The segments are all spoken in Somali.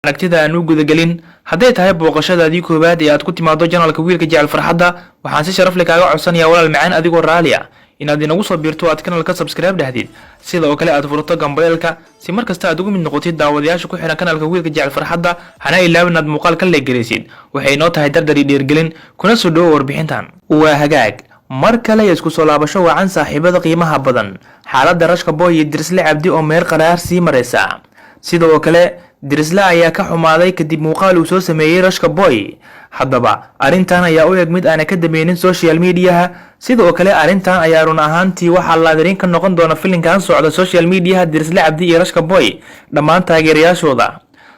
aragtida aan u gudagelin haday tahay booqashadaadii koobaad ee aad ku timaado channelka wiilka jecel farxadda waxaan si sharaf leh kaaga codsanayaa walaal macaan adigoo raali ah inaad inagu soo biirto aad channelka subscribe dhahdid sidoo kale aad furto gambaleelka si markasta aad ugu mid noqotid daawadayaasha ku xiran channelka wiilka jecel farxadda hana ilaawin aad muuqaalka la gelaysid waxay noo tahay dardar dhiirgelin kuna soo dhawo warbixintan waa hagaag mar kale isku soo laabasho wacan saaxiibada qiimaha badan xaaladda Rashka Boy iyo Dirisle Cabdi oo meel qaraar sii maraysa sidoo kale Dirisle ayaa ka xumaaday kadib muuqaal uu soo sameeyay Rashka Boy haddaba arintan ayaa u eg mid aan ka dameynin social media sidoo kale arintan ayaa run ahaantii waxa la dirin ka noqon doona filinkan socda social media Dirisle Cabdi iyo Rashka Boy dhammaan taageerayaashooda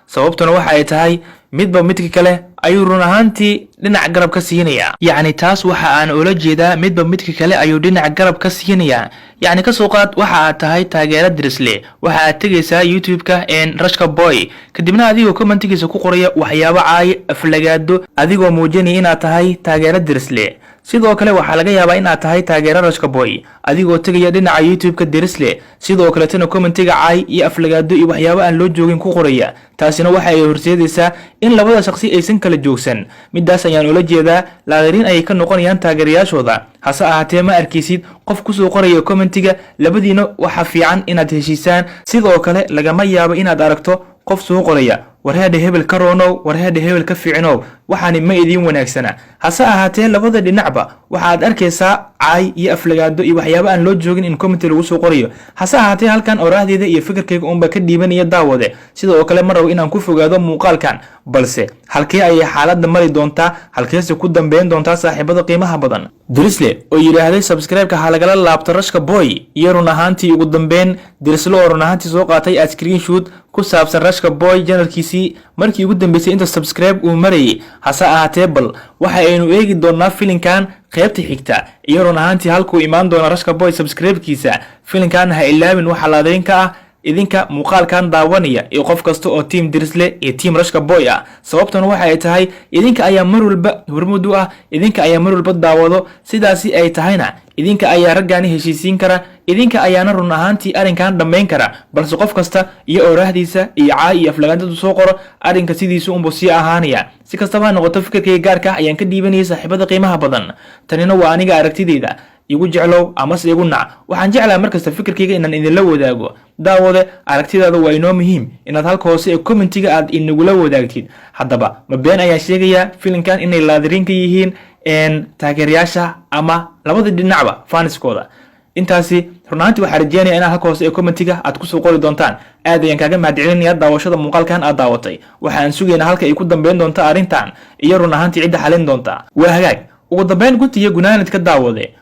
sababtuna waxa ay tahay midba midka kale ayuu run ahaantii dhinac garab ka siinaya yacni taas waxa aan ula jeedaa midba midka kale ayuu dhinac garab ka siinaya yacni ka soo qaad waxa aad tahay taageera Dirisle waxa aad tagaysaa YouTube-ka Rashka Boy kadibna adigoo commentigiisa ku qoraya waxyaabo caay aflagaado adigoo muujinaya inaad tahay taageera Dirisle sidoo kale waxa laga yaabaa inaad tahay taageera Rashka Boy adigoo tagaya dhinaca YouTube-ka Dirisle sidoo kale tan commentiga caay iyo aflagaado iyo waxyaabo aan loo joogin ku qoraya taasina waxa ay horseedaysaa in labada shakhsi aysan kala joogsan midaas ayaan ula jeedaa laadirin ay ka noqonayaan taageerayaashooda hase ahaatee ma arkaysid qof ku soo qoraya commentiga labadiina waxa fiican inaad heshiisaan sidoo kale lagama yaabo inaad aragto qof soo qoraya warheede hebel ka roonow warheede hebel ka fiicinow waxaani ma idin wanaagsana hase ahaatee labada dhinacba waxaad arkaysaa caay iyo aflagaado iyo waxyaabo aan loo joogin in comment lagu soo qorayo hase ahaatee halkan oraahdeeda iyo fikirkayga unba ka dhiibanaya daawade sidoo kale ma rabo inaan ku fogaado muuqaalkan balse halkee ayay xaaladda mari doontaa halkeese ku dambeyn doontaa saaxiibada qiimaha badan Dirisle oo yiraahday subscribe-ka ha lagala laabto Rashka Boy iyo run ahaantii ugu dambeyn Dirisle oo run ahaantii soo qaatay screenshot ku saabsan Rashka Boy channelkiisii markii ugu dambeysay inta subscribe uu marayay hase ahaatee bal waxa aynu eegi doonaa filinkan qaybta xigta iyo run ahaantii halkuu imaan doona Rashka Boy subscribe-kiisa filinkan ha ilaawin waxa laadayn ka ah idinka muuqaalkan daawanaya iyo qof kasta oo team Dirisle iyo team Rashka Boy ah sababtuna waxa ay tahay idinka ayaa mar walba hormuud u ah idinka ayaa mar walba daawado sidaasi ay tahayna idinka ayaa raggaani heshiisiin kara idinka ayaana run ahaantii arrinkan dhameyn kara balse qof kasta iyo oraahdiisa iyo caay iyo aflagaadadu soo qoro arrinka sidiisu unbu sii ahaanaya si kastaba noqoto fikirkayga gaarka ayaan ka dhiibanayay saaxiibada qiimaha badan tanina waa aniga aragtideyda igu jeclow ama se igu nac waxaan jeclaa markasta fikirkayga inaan idinla wadaago daawade aragtidaada waa inoo muhiim inaad halka hoose ee commentiga aad inagula wadaagtid haddaba ma been ayaan sheegayaa filinkan inay laadirin ka yihiin taageerayaasha ama labada dhinacba faaniskooda intaasi runaantii waxaan rajeynayaa inaad halka hoose ee commentiga aad kusoo qori doontaan aad ayaan kaaga mahadcelinayaa daawashada muuqaalkan aad daawatay waxaan sugaynaa halka ay ku dambeyn doonto arrintan iyo run ahaantii cidda xalin doonta waa hagaag ugu dambeyn guntiga gunaanadka daawade